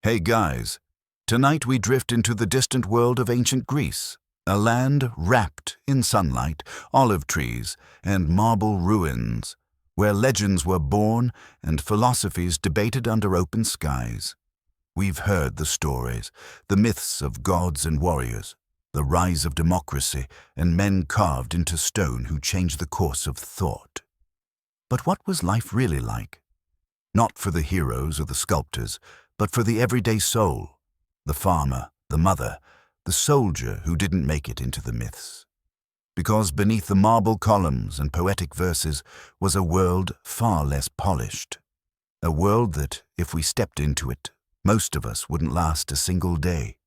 Hey guys, tonight we drift into the distant world of ancient Greece, a land wrapped in sunlight, olive trees, and marble ruins, where legends were born and philosophies debated under open skies. We've heard the stories, the myths of gods and warriors, the rise of democracy, and men carved into stone who changed the course of thought. But what was life really like? Not for the heroes or the sculptors, but for the everyday soul, the farmer, the mother, the soldier who didn't make it into the myths. Because beneath the marble columns and poetic verses was a world far less polished. A world that, if we stepped into it, most of us wouldn't last a single day.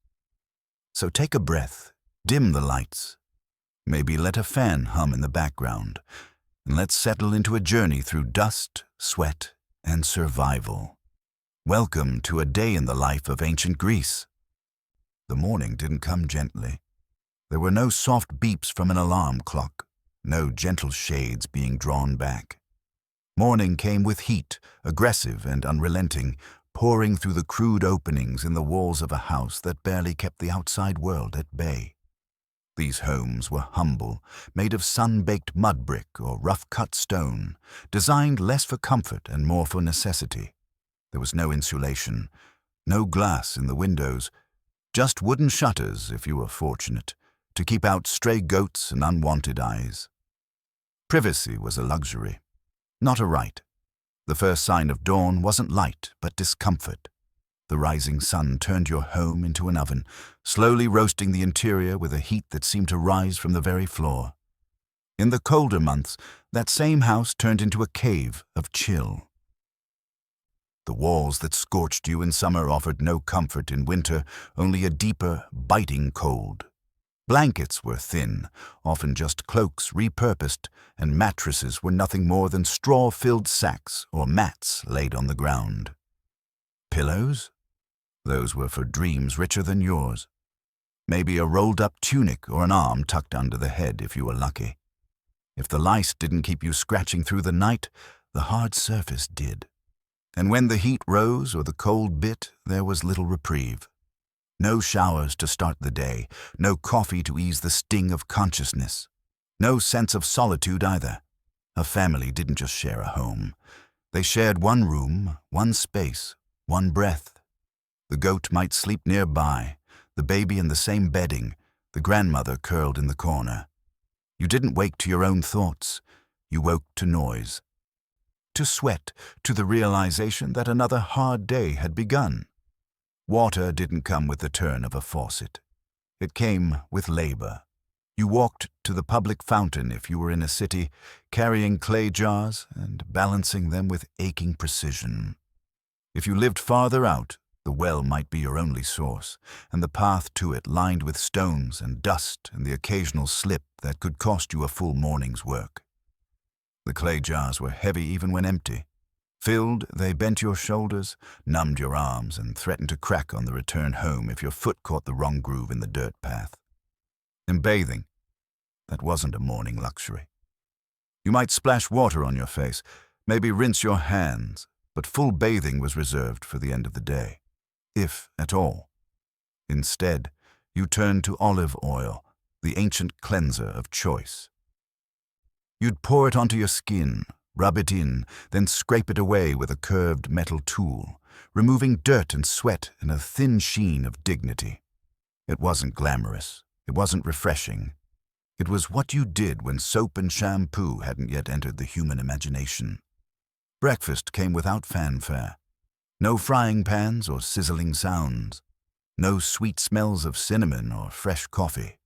So take a breath, dim the lights, maybe let a fan hum in the background, and let's settle into a journey through dust, sweat, and survival. Welcome to a day in the life of ancient Greece. The morning didn't come gently. There were no soft beeps from an alarm clock, no gentle shades being drawn back. Morning came with heat, aggressive and unrelenting, pouring through the crude openings in the walls of a house that barely kept the outside world at bay. These homes were humble, made of sun-baked mud brick or rough-cut stone, designed less for comfort and more for necessity. There was no insulation, no glass in the windows, just wooden shutters, if you were fortunate, to keep out stray goats and unwanted eyes. Privacy was a luxury, not a right. The first sign of dawn wasn't light, but discomfort. The rising sun turned your home into an oven, slowly roasting the interior with a heat that seemed to rise from the very floor. In the colder months, that same house turned into a cave of chill. The walls that scorched you in summer offered no comfort in winter, only a deeper, biting cold. Blankets were thin, often just cloaks repurposed, and mattresses were nothing more than straw-filled sacks or mats laid on the ground. Pillows? Those were for dreams richer than yours. Maybe a rolled-up tunic or an arm tucked under the head if you were lucky. If the lice didn't keep you scratching through the night, the hard surface did. And when the heat rose or the cold bit, there was little reprieve. No showers to start the day, no coffee to ease the sting of consciousness. No sense of solitude either. A family didn't just share a home. They shared one room, one space, one breath. The goat might sleep nearby, the baby in the same bedding, the grandmother curled in the corner. You didn't wake to your own thoughts. You woke to noise. To sweat, to the realization that another hard day had begun. Water didn't come with the turn of a faucet. It came with labor. You walked to the public fountain if you were in a city, carrying clay jars and balancing them with aching precision. If you lived farther out, the well might be your only source, and the path to it lined with stones and dust and the occasional slip that could cost you a full morning's work. The clay jars were heavy even when empty. Filled, they bent your shoulders, numbed your arms, and threatened to crack on the return home if your foot caught the wrong groove in the dirt path. And bathing, that wasn't a morning luxury. You might splash water on your face, maybe rinse your hands, but full bathing was reserved for the end of the day, if at all. Instead, you turned to olive oil, the ancient cleanser of choice. You'd pour it onto your skin, rub it in, then scrape it away with a curved metal tool, removing dirt and sweat in a thin sheen of dignity. It wasn't glamorous. It wasn't refreshing. It was what you did when soap and shampoo hadn't yet entered the human imagination. Breakfast came without fanfare. No frying pans or sizzling sounds. No sweet smells of cinnamon or fresh coffee.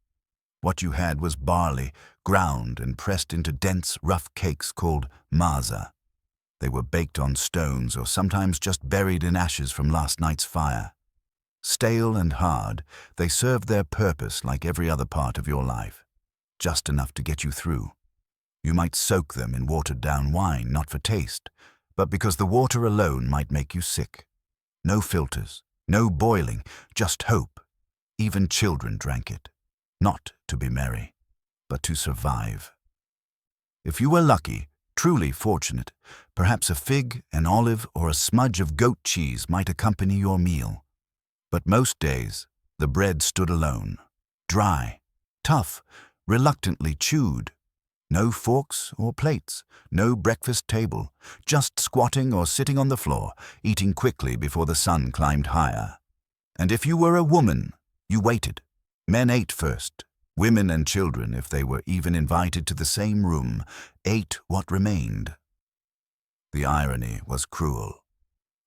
What you had was barley, ground and pressed into dense, rough cakes called maza. They were baked on stones or sometimes just buried in ashes from last night's fire. Stale and hard, they served their purpose like every other part of your life, just enough to get you through. You might soak them in watered-down wine, not for taste, but because the water alone might make you sick. No filters, no boiling, just hope. Even children drank it. Not to be merry, but to survive. If you were lucky, truly fortunate, perhaps a fig, an olive, or a smudge of goat cheese might accompany your meal. But most days, the bread stood alone, dry, tough, reluctantly chewed. No forks or plates, no breakfast table, just squatting or sitting on the floor, eating quickly before the sun climbed higher. And if you were a woman, you waited. Men ate first. Women and children, if they were even invited to the same room, ate what remained. The irony was cruel.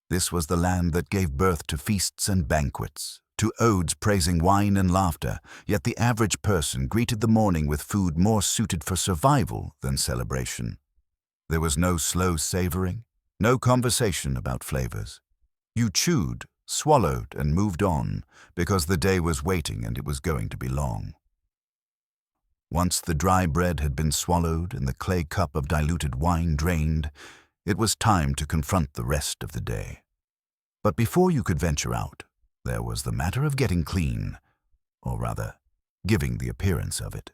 This was the land that gave birth to feasts and banquets, to odes praising wine and laughter, yet the average person greeted the morning with food more suited for survival than celebration. There was no slow savoring, no conversation about flavors. You chewed, swallowed, and moved on, because the day was waiting and it was going to be long. Once the dry bread had been swallowed and the clay cup of diluted wine drained, it was time to confront the rest of the day. But before you could venture out, there was the matter of getting clean, or rather, giving the appearance of it.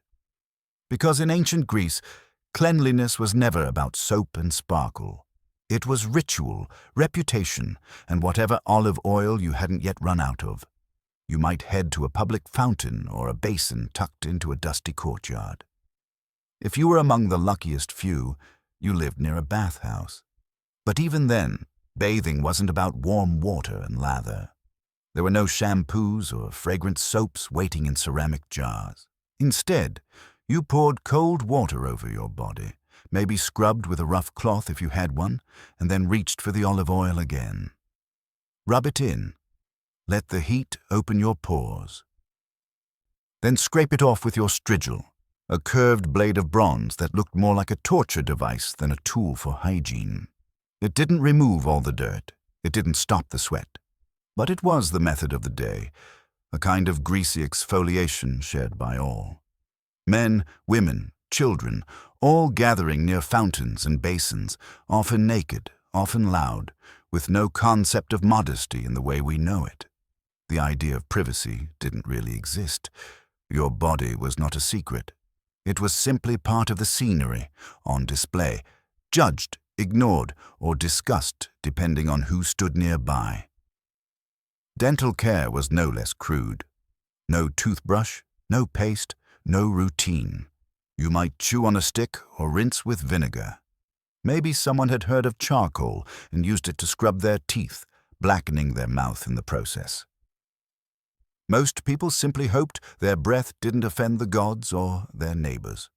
Because in ancient Greece, cleanliness was never about soap and sparkle. It was ritual, reputation, and whatever olive oil you hadn't yet run out of. You might head to a public fountain or a basin tucked into a dusty courtyard. If you were among the luckiest few, you lived near a bathhouse. But even then, bathing wasn't about warm water and lather. There were no shampoos or fragrant soaps waiting in ceramic jars. Instead, you poured cold water over your body, maybe scrubbed with a rough cloth if you had one, and then reached for the olive oil again. Rub it in. Let the heat open your pores. Then scrape it off with your strigil, a curved blade of bronze that looked more like a torture device than a tool for hygiene. It didn't remove all the dirt. It didn't stop the sweat. But it was the method of the day, a kind of greasy exfoliation shared by all. Men, women, children, all gathering near fountains and basins, often naked, often loud, with no concept of modesty in the way we know it. The idea of privacy didn't really exist. Your body was not a secret. It was simply part of the scenery, on display, judged, ignored, or discussed depending on who stood nearby. Dental care was no less crude. No toothbrush, no paste, no routine. You might chew on a stick or rinse with vinegar. Maybe someone had heard of charcoal and used it to scrub their teeth, blackening their mouth in the process. Most people simply hoped their breath didn't offend the gods or their neighbors.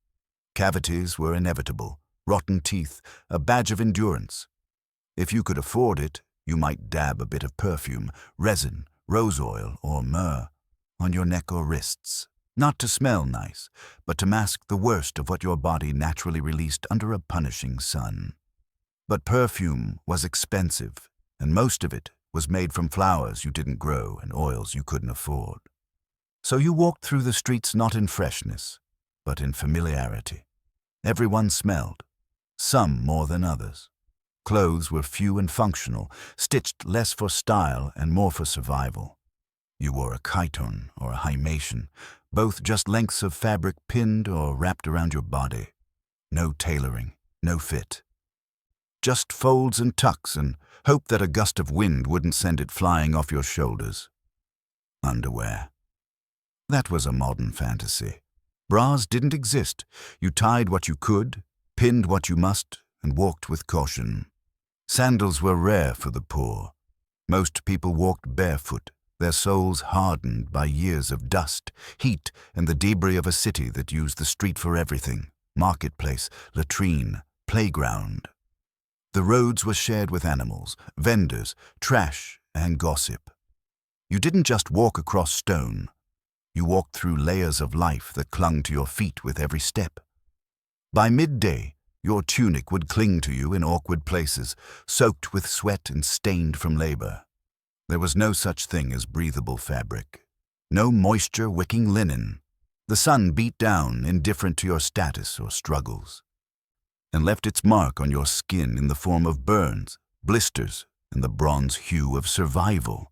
Cavities were inevitable, rotten teeth, a badge of endurance. If you could afford it, you might dab a bit of perfume, resin, rose oil, or myrrh on your neck or wrists, not to smell nice, but to mask the worst of what your body naturally released under a punishing sun. But perfume was expensive, and most of it was made from flowers you didn't grow and oils you couldn't afford. So you walked through the streets not in freshness, but in familiarity. Everyone smelled, some more than others. Clothes were few and functional, stitched less for style and more for survival. You wore a chiton or a hymation, both just lengths of fabric pinned or wrapped around your body. No tailoring, no fit. Just folds and tucks and hope that a gust of wind wouldn't send it flying off your shoulders. Underwear. That was a modern fantasy. Bras didn't exist. You tied what you could, pinned what you must, and walked with caution. Sandals were rare for the poor. Most people walked barefoot, their soles hardened by years of dust, heat, and the debris of a city that used the street for everything: marketplace, latrine, playground. The roads were shared with animals, vendors, trash, and gossip. You didn't just walk across stone. You walked through layers of life that clung to your feet with every step. By midday, your tunic would cling to you in awkward places, soaked with sweat and stained from labor. There was no such thing as breathable fabric. No moisture-wicking linen. The sun beat down, indifferent to your status or struggles, and left its mark on your skin in the form of burns, blisters, and the bronze hue of survival.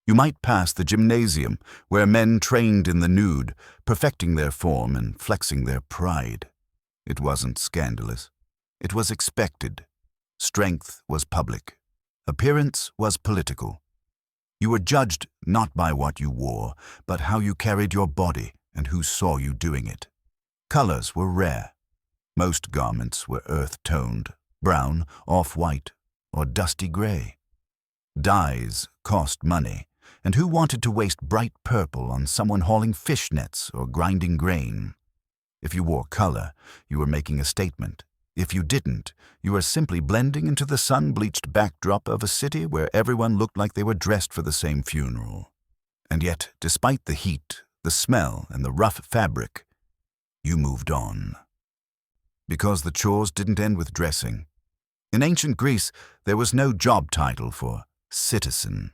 You might pass the gymnasium, where men trained in the nude, perfecting their form and flexing their pride. It wasn't scandalous. It was expected. Strength was public. Appearance was political. You were judged not by what you wore, but how you carried your body and who saw you doing it. Colors were rare. Most garments were earth-toned, brown, off-white, or dusty gray. Dyes cost money, and who wanted to waste bright purple on someone hauling fish nets or grinding grain? If you wore color, you were making a statement. If you didn't, you were simply blending into the sun-bleached backdrop of a city where everyone looked like they were dressed for the same funeral. And yet, despite the heat, the smell, and the rough fabric, you moved on. Because the chores didn't end with dressing. In ancient Greece, there was no job title for citizen.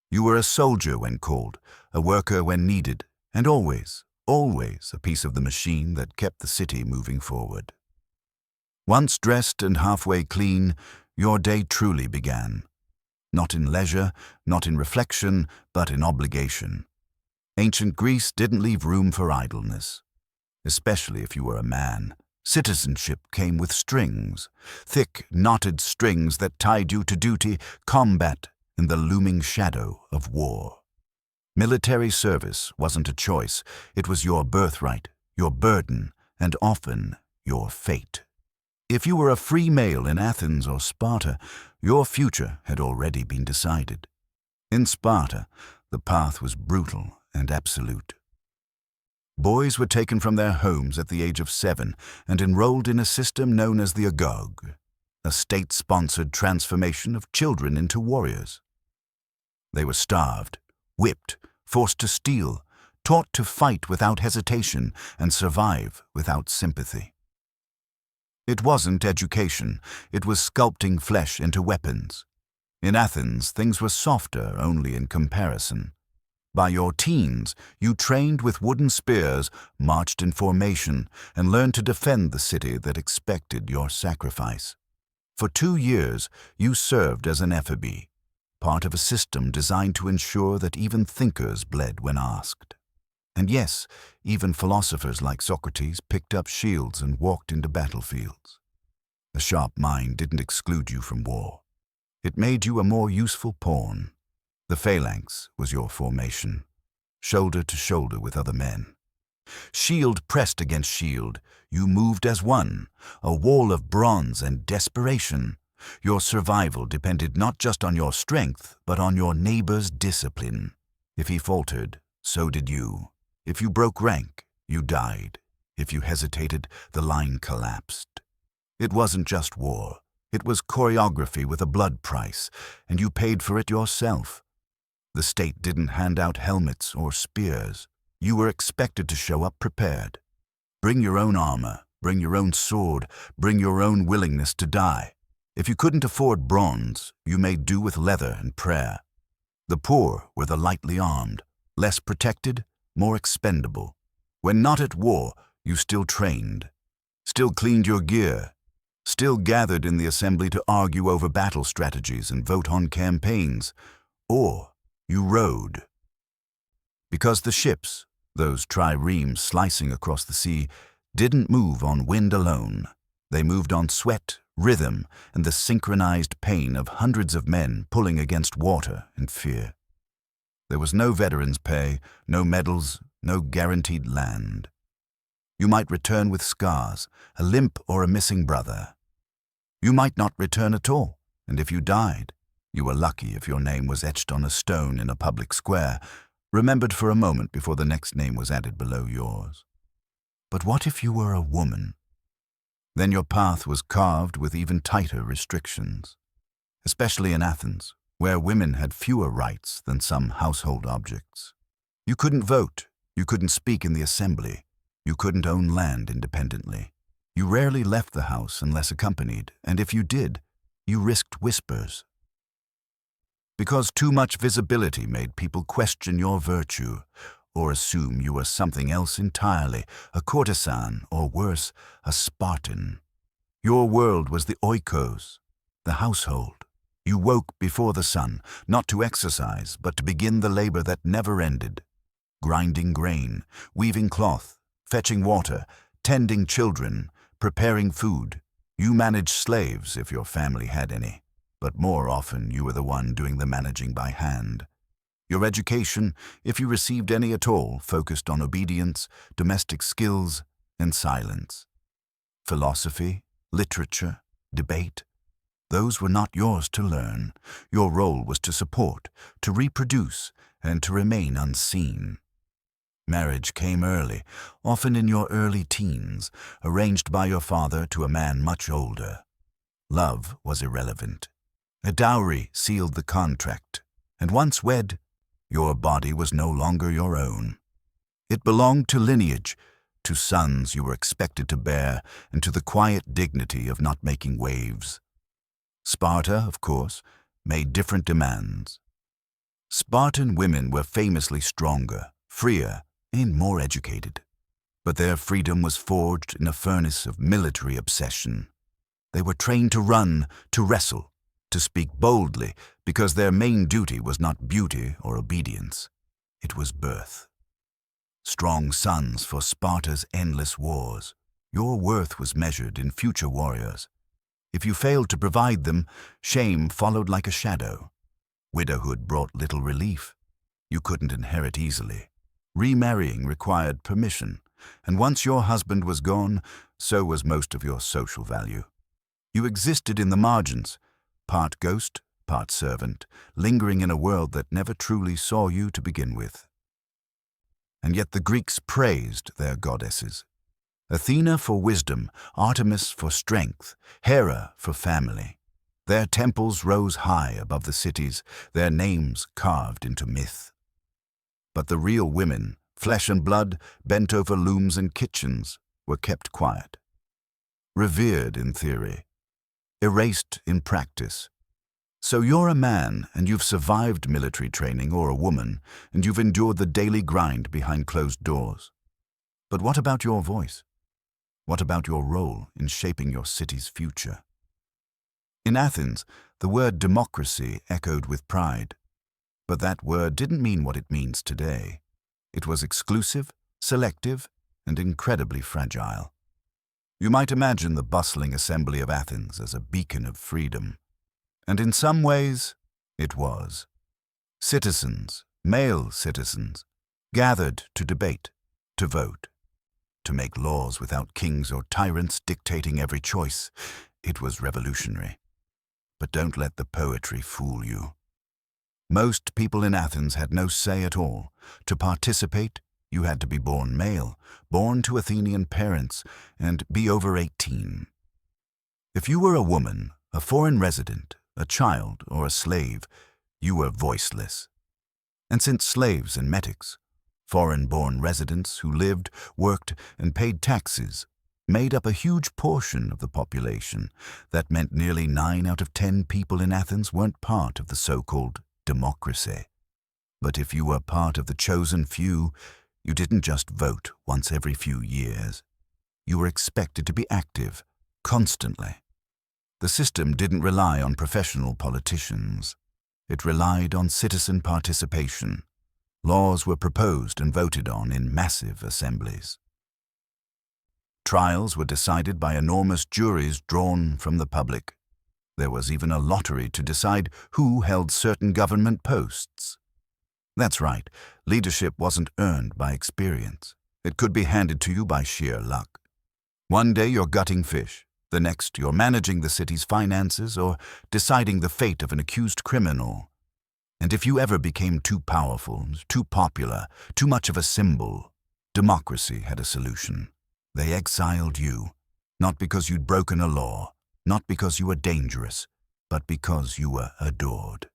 You were a soldier when called, a worker when needed, and always a piece of the machine that kept the city moving forward. Once dressed and halfway clean, your day truly began. Not in leisure, not in reflection, but in obligation. Ancient Greece didn't leave room for idleness. Especially if you were a man. Citizenship came with strings, thick, knotted strings that tied you to duty, combat, in the looming shadow of war. Military service wasn't a choice. It was your birthright, your burden, and often your fate. If you were a free male in Athens or Sparta, your future had already been decided. In Sparta, the path was brutal and absolute. Boys were taken from their homes at the age of 7 and enrolled in a system known as the agog, a state-sponsored transformation of children into warriors. They were starved, whipped, forced to steal, taught to fight without hesitation and survive without sympathy. It wasn't education, it was sculpting flesh into weapons. In Athens, things were softer only in comparison. By your teens, you trained with wooden spears, marched in formation, and learned to defend the city that expected your sacrifice. For 2 years, you served as an ephebe, part of a system designed to ensure that even thinkers bled when asked. And yes, even philosophers like Socrates picked up shields and walked into battlefields. A sharp mind didn't exclude you from war. It made you a more useful pawn. The phalanx was your formation, shoulder to shoulder with other men. Shield pressed against shield, you moved as one, a wall of bronze and desperation. Your survival depended not just on your strength, but on your neighbor's discipline. If he faltered, so did you. If you broke rank, you died. If you hesitated, the line collapsed. It wasn't just war. It was choreography with a blood price, and you paid for it yourself. The state didn't hand out helmets or spears. You were expected to show up prepared. Bring your own armor, bring your own sword, bring your own willingness to die. If you couldn't afford bronze, you made do with leather and prayer. The poor were the lightly armed, less protected, more expendable. When not at war, you still trained, still cleaned your gear, still gathered in the assembly to argue over battle strategies and vote on campaigns, or you rowed. Because the ships, those triremes slicing across the sea, didn't move on wind alone. They moved on sweat, rhythm, and the synchronized pain of hundreds of men pulling against water and fear. There was no veterans' pay, no medals, no guaranteed land. You might return with scars, a limp or a missing brother. You might not return at all, and if you died, you were lucky if your name was etched on a stone in a public square, remembered for a moment before the next name was added below yours. But what if you were a woman? Then your path was carved with even tighter restrictions, especially in Athens, where women had fewer rights than some household objects. You couldn't vote, you couldn't speak in the assembly, you couldn't own land independently. You rarely left the house unless accompanied, and if you did, you risked whispers. Because too much visibility made people question your virtue, or assume you were something else entirely, a courtesan, or worse, a Spartan. Your world was the oikos, the household. You woke before the sun, not to exercise, but to begin the labor that never ended. Grinding grain, weaving cloth, fetching water, tending children, preparing food. You managed slaves if your family had any, but more often you were the one doing the managing by hand. Your education, if you received any at all, focused on obedience, domestic skills, and silence. Philosophy, literature, debate, those were not yours to learn. Your role was to support, to reproduce, and to remain unseen. Marriage came early, often in your early teens, arranged by your father to a man much older. Love was irrelevant. A dowry sealed the contract, and once wed, your body was no longer your own. It belonged to lineage, to sons you were expected to bear, and to the quiet dignity of not making waves. Sparta, of course, made different demands. Spartan women were famously stronger, freer, and more educated. But their freedom was forged in a furnace of military obsession. They were trained to run, to wrestle, to speak boldly, because their main duty was not beauty or obedience. It was birth. Strong sons for Sparta's endless wars. Your worth was measured in future warriors. If you failed to provide them, shame followed like a shadow. Widowhood brought little relief. You couldn't inherit easily. Remarrying required permission, and once your husband was gone, so was most of your social value. You existed in the margins, part ghost, part servant, lingering in a world that never truly saw you to begin with. And yet the Greeks praised their goddesses. Athena for wisdom, Artemis for strength, Hera for family. Their temples rose high above the cities, their names carved into myth. But the real women, flesh and blood, bent over looms and kitchens, were kept quiet. Revered in theory, erased in practice. So you're a man, and you've survived military training, or a woman, and you've endured the daily grind behind closed doors. But what about your voice? What about your role in shaping your city's future? In Athens, the word democracy echoed with pride. But that word didn't mean what it means today. It was exclusive, selective, and incredibly fragile. You might imagine the bustling assembly of Athens as a beacon of freedom. And in some ways, it was. Citizens, male citizens, gathered to debate, to vote, to make laws without kings or tyrants dictating every choice. It was revolutionary. But don't let the poetry fool you. Most people in Athens had no say at all. To participate, you had to be born male, born to Athenian parents, and be over 18. If you were a woman, a foreign resident, a child, or a slave, you were voiceless. And since slaves and metics, foreign-born residents who lived, worked, and paid taxes, made up a huge portion of the population, that meant nearly 9 out of 10 people in Athens weren't part of the so-called democracy. But if you were part of the chosen few, you didn't just vote once every few years. You were expected to be active, constantly. The system didn't rely on professional politicians. It relied on citizen participation. Laws were proposed and voted on in massive assemblies. Trials were decided by enormous juries drawn from the public. There was even a lottery to decide who held certain government posts. That's right, leadership wasn't earned by experience. It could be handed to you by sheer luck. One day you're gutting fish, the next you're managing the city's finances or deciding the fate of an accused criminal. And if you ever became too powerful, too popular, too much of a symbol, democracy had a solution. They exiled you, not because you'd broken a law, not because you were dangerous, but because you were adored.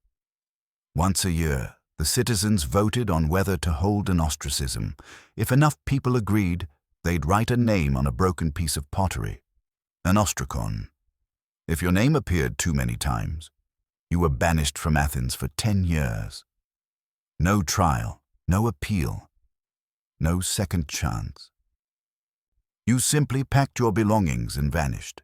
Once a year, the citizens voted on whether to hold an ostracism. If enough people agreed, they'd write a name on a broken piece of pottery, an ostracon. If your name appeared too many times, you were banished from Athens for 10 years. No trial, no appeal, no second chance. You simply packed your belongings and vanished.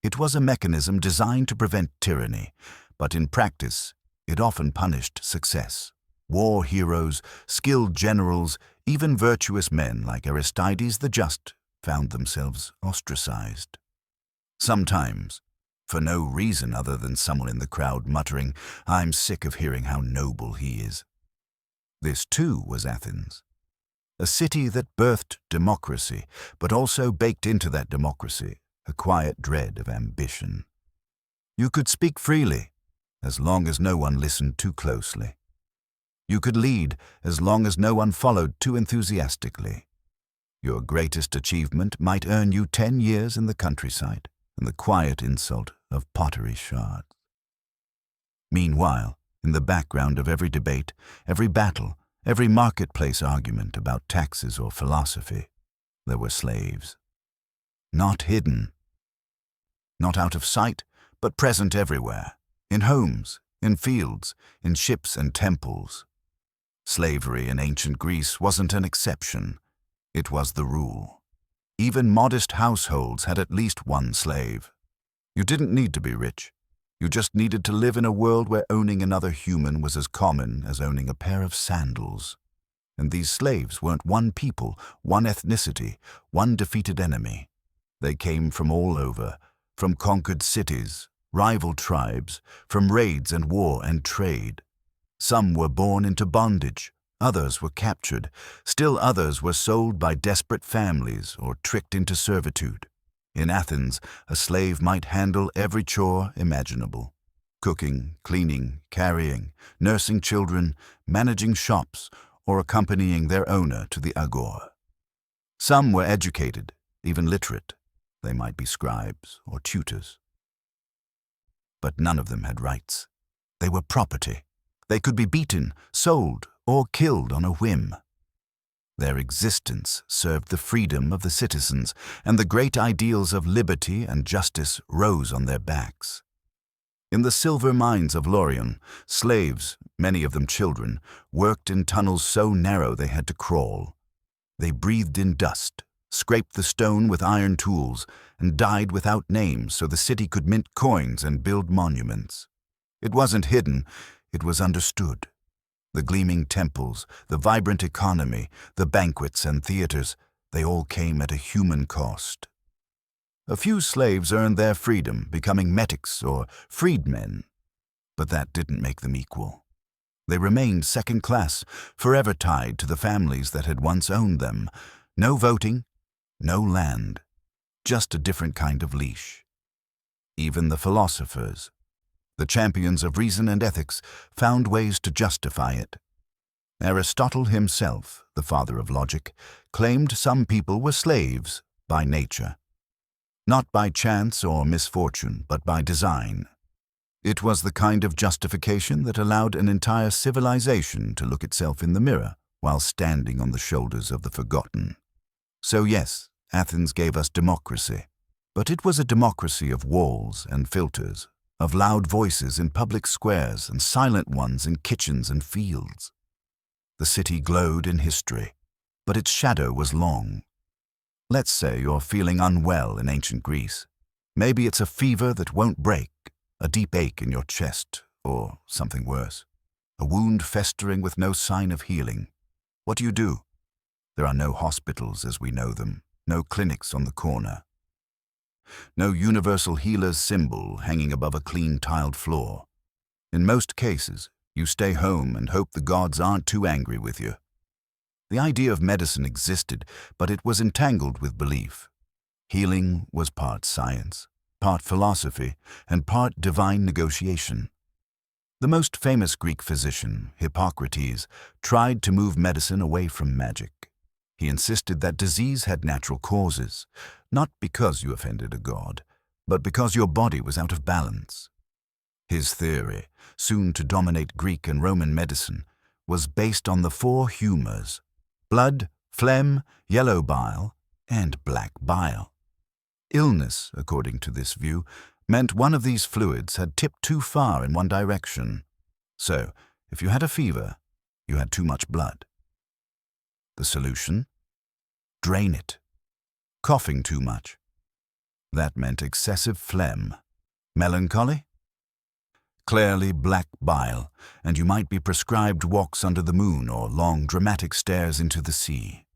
It was a mechanism designed to prevent tyranny, but in practice, it often punished success. War heroes, skilled generals, even virtuous men like Aristides the Just found themselves ostracized. Sometimes, for no reason other than someone in the crowd muttering, "I'm sick of hearing how noble he is." This too was Athens, a city that birthed democracy, but also baked into that democracy a quiet dread of ambition. You could speak freely, as long as no one listened too closely. You could lead, as long as no one followed too enthusiastically. Your greatest achievement might earn you 10 years in the countryside and the quiet insult of pottery shards. Meanwhile, in the background of every debate, every battle, every marketplace argument about taxes or philosophy, there were slaves. Not hidden, not out of sight, but present everywhere, in homes, in fields, in ships and temples. Slavery in ancient Greece wasn't an exception. It was the rule. Even modest households had at least one slave. You didn't need to be rich. You just needed to live in a world where owning another human was as common as owning a pair of sandals. And these slaves weren't one people, one ethnicity, one defeated enemy. They came from all over, from conquered cities, rival tribes, from raids and war and trade. Some were born into bondage, others were captured, still others were sold by desperate families or tricked into servitude. In Athens, a slave might handle every chore imaginable: cooking, cleaning, carrying, nursing children, managing shops, or accompanying their owner to the agora. Some were educated, even literate. They might be scribes or tutors. But none of them had rights. They were property. They could be beaten, sold, or killed on a whim. Their existence served the freedom of the citizens, and the great ideals of liberty and justice rose on their backs. In the silver mines of Laurion, slaves, many of them children, worked in tunnels so narrow they had to crawl. They breathed in dust, scraped the stone with iron tools, and died without names so the city could mint coins and build monuments. It wasn't hidden, it was understood. The gleaming temples, the vibrant economy, the banquets and theaters, they all came at a human cost. A few slaves earned their freedom, becoming metics or freedmen, but that didn't make them equal. They remained second class, forever tied to the families that had once owned them. No voting, no land, just a different kind of leash. Even the philosophers, the champions of reason and ethics, found ways to justify it. Aristotle himself, the father of logic, claimed some people were slaves by nature. Not by chance or misfortune, but by design. It was the kind of justification that allowed an entire civilization to look itself in the mirror while standing on the shoulders of the forgotten. So yes, Athens gave us democracy, but it was a democracy of walls and filters, of loud voices in public squares and silent ones in kitchens and fields. The city glowed in history, but its shadow was long. Let's say you're feeling unwell in ancient Greece. Maybe it's a fever that won't break, a deep ache in your chest, or something worse, a wound festering with no sign of healing. What do? There are no hospitals as we know them, no clinics on the corner. No universal healer's symbol hanging above a clean tiled floor. In most cases, you stay home and hope the gods aren't too angry with you. The idea of medicine existed, but it was entangled with belief. Healing was part science, part philosophy, and part divine negotiation. The most famous Greek physician, Hippocrates, tried to move medicine away from magic. He insisted that disease had natural causes, not because you offended a god, but because your body was out of balance. His theory, soon to dominate Greek and Roman medicine, was based on the 4 humors: blood, phlegm, yellow bile, and black bile. Illness, according to this view, meant one of these fluids had tipped too far in one direction. So, if you had a fever, you had too much blood. The solution? Drain it. Coughing too much. That meant excessive phlegm. Melancholy? Clearly black bile, and you might be prescribed walks under the moon or long dramatic stares into the sea.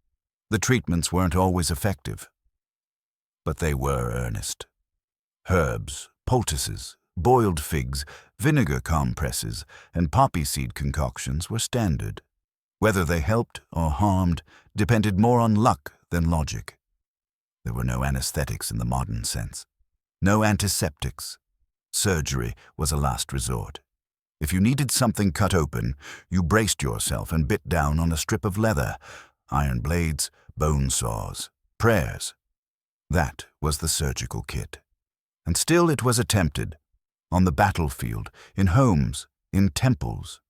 The treatments weren't always effective, but they were earnest. Herbs, poultices, boiled figs, vinegar compresses, and poppy seed concoctions were standard. Whether they helped or harmed depended more on luck than logic. There were no anesthetics in the modern sense, no antiseptics. Surgery was a last resort. If you needed something cut open, you braced yourself and bit down on a strip of leather, iron blades, bone saws, prayers. That was the surgical kit. And still it was attempted. On the battlefield, in homes, in temples.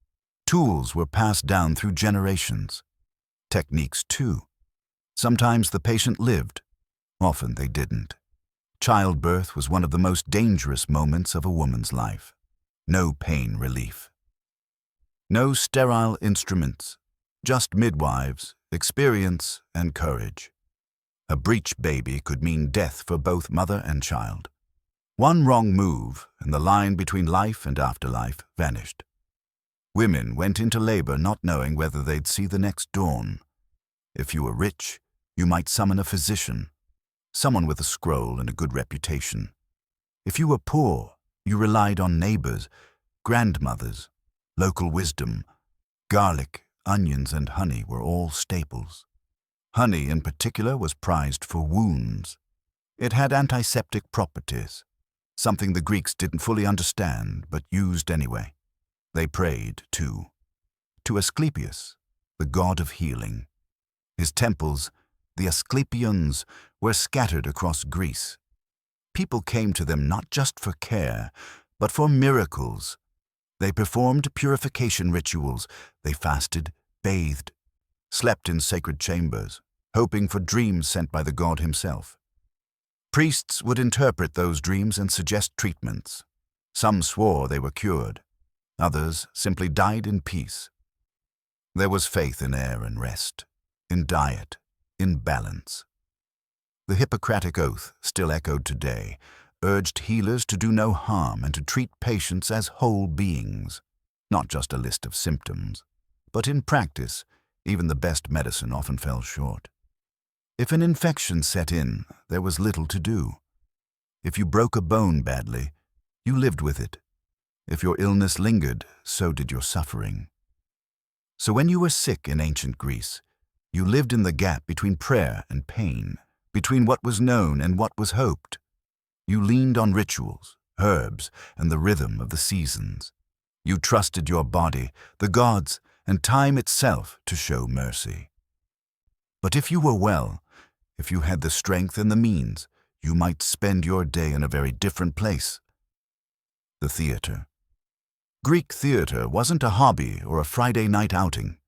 Tools were passed down through generations. Techniques, too. Sometimes the patient lived. Often they didn't. Childbirth was one of the most dangerous moments of a woman's life. No pain relief. No sterile instruments. Just midwives, experience, and courage. A breech baby could mean death for both mother and child. One wrong move, and the line between life and afterlife vanished. Women went into labor not knowing whether they'd see the next dawn. If you were rich, you might summon a physician, someone with a scroll and a good reputation. If you were poor, you relied on neighbors, grandmothers, local wisdom. Garlic, onions, and honey were all staples. Honey, in particular, was prized for wounds. It had antiseptic properties, something the Greeks didn't fully understand, but used anyway. They prayed, too, to Asclepius, the god of healing. His temples, the Asclepions, were scattered across Greece. People came to them not just for care, but for miracles. They performed purification rituals. They fasted, bathed, slept in sacred chambers, hoping for dreams sent by the god himself. Priests would interpret those dreams and suggest treatments. Some swore they were cured. Others simply died in peace. There was faith in air and rest, in diet, in balance. The Hippocratic Oath, still echoed today, urged healers to do no harm and to treat patients as whole beings, not just a list of symptoms. But in practice, even the best medicine often fell short. If an infection set in, there was little to do. If you broke a bone badly, you lived with it. If your illness lingered, so did your suffering. So when you were sick in ancient Greece, you lived in the gap between prayer and pain, between what was known and what was hoped. You leaned on rituals, herbs, and the rhythm of the seasons. You trusted your body, the gods, and time itself to show mercy. But if you were well, if you had the strength and the means, you might spend your day in a very different place. The theater. Greek theater wasn't a hobby or a Friday night outing.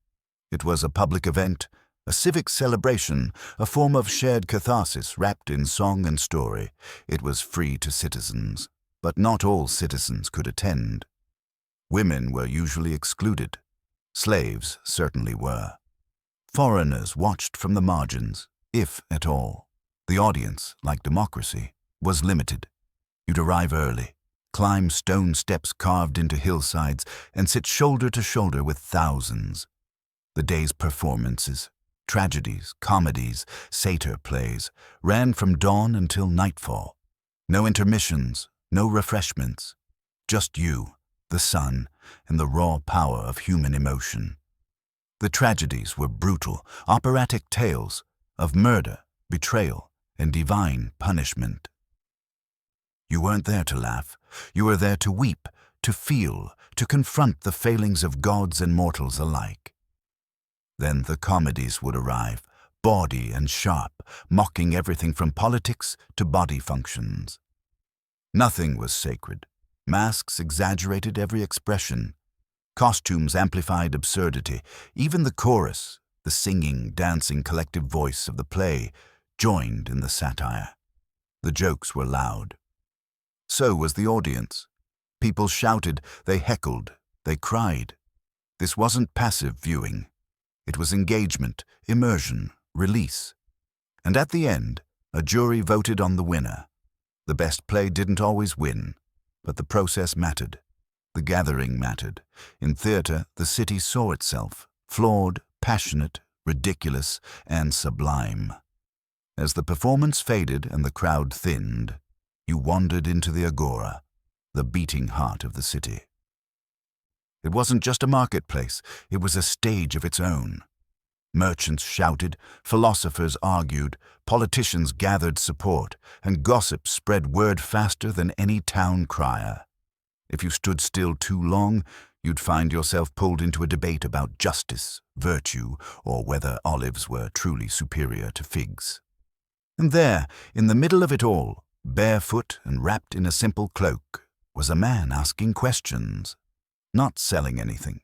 It was a public event, a civic celebration, a form of shared catharsis wrapped in song and story. It was free to citizens, but not all citizens could attend. Women were usually excluded. Slaves certainly were. Foreigners watched from the margins, if at all. The audience, like democracy, was limited. You'd arrive early, climb stone steps carved into hillsides, and sit shoulder to shoulder with thousands. The day's performances, tragedies, comedies, satyr plays, ran from dawn until nightfall. No intermissions, no refreshments. Just you, the sun, and the raw power of human emotion. The tragedies were brutal, operatic tales of murder, betrayal, and divine punishment. You weren't there to laugh. You were there to weep, to feel, to confront the failings of gods and mortals alike. Then the comedies would arrive, bawdy and sharp, mocking everything from politics to body functions. Nothing was sacred. Masks exaggerated every expression. Costumes amplified absurdity. Even the chorus, the singing, dancing collective voice of the play, joined in the satire. The jokes were loud. So was the audience. People shouted, they heckled, they cried. This wasn't passive viewing. It was engagement, immersion, release. And at the end, a jury voted on the winner. The best play didn't always win, but the process mattered. The gathering mattered. In theater, the city saw itself, flawed, passionate, ridiculous, and sublime. As the performance faded and the crowd thinned, you wandered into the agora, the beating heart of the city. It wasn't just a marketplace, it was a stage of its own. Merchants shouted, philosophers argued, politicians gathered support, and gossip spread word faster than any town crier. If you stood still too long, you'd find yourself pulled into a debate about justice, virtue, or whether olives were truly superior to figs. And there, in the middle of it all, barefoot and wrapped in a simple cloak, was a man asking questions. Not selling anything,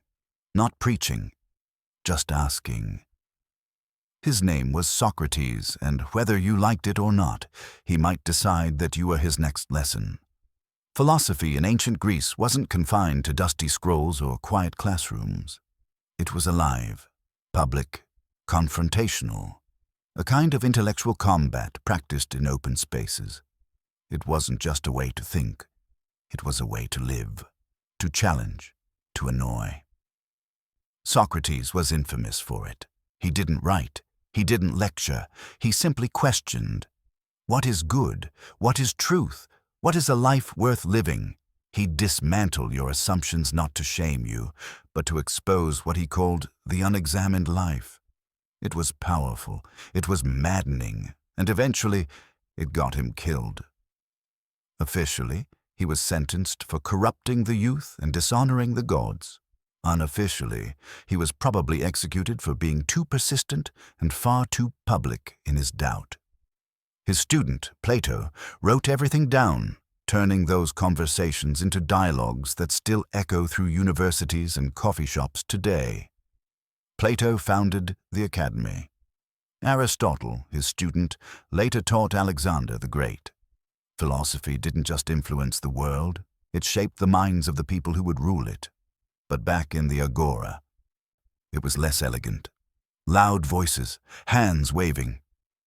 not preaching, just asking. His name was Socrates, and whether you liked it or not, he might decide that you were his next lesson. Philosophy in ancient Greece wasn't confined to dusty scrolls or quiet classrooms. It was alive, public, confrontational, a kind of intellectual combat practiced in open spaces. It wasn't just a way to think, it was a way to live, to challenge, to annoy. Socrates was infamous for it. He didn't write, he didn't lecture, he simply questioned. What is good? What is truth? What is a life worth living? He'd dismantle your assumptions not to shame you, but to expose what he called the unexamined life. It was powerful, it was maddening, and eventually it got him killed. Officially, he was sentenced for corrupting the youth and dishonoring the gods. Unofficially, he was probably executed for being too persistent and far too public in his doubt. His student, Plato, wrote everything down, turning those conversations into dialogues that still echo through universities and coffee shops today. Plato founded the Academy. Aristotle, his student, later taught Alexander the Great. Philosophy didn't just influence the world, it shaped the minds of the people who would rule it. But back in the agora, it was less elegant. Loud voices, hands waving,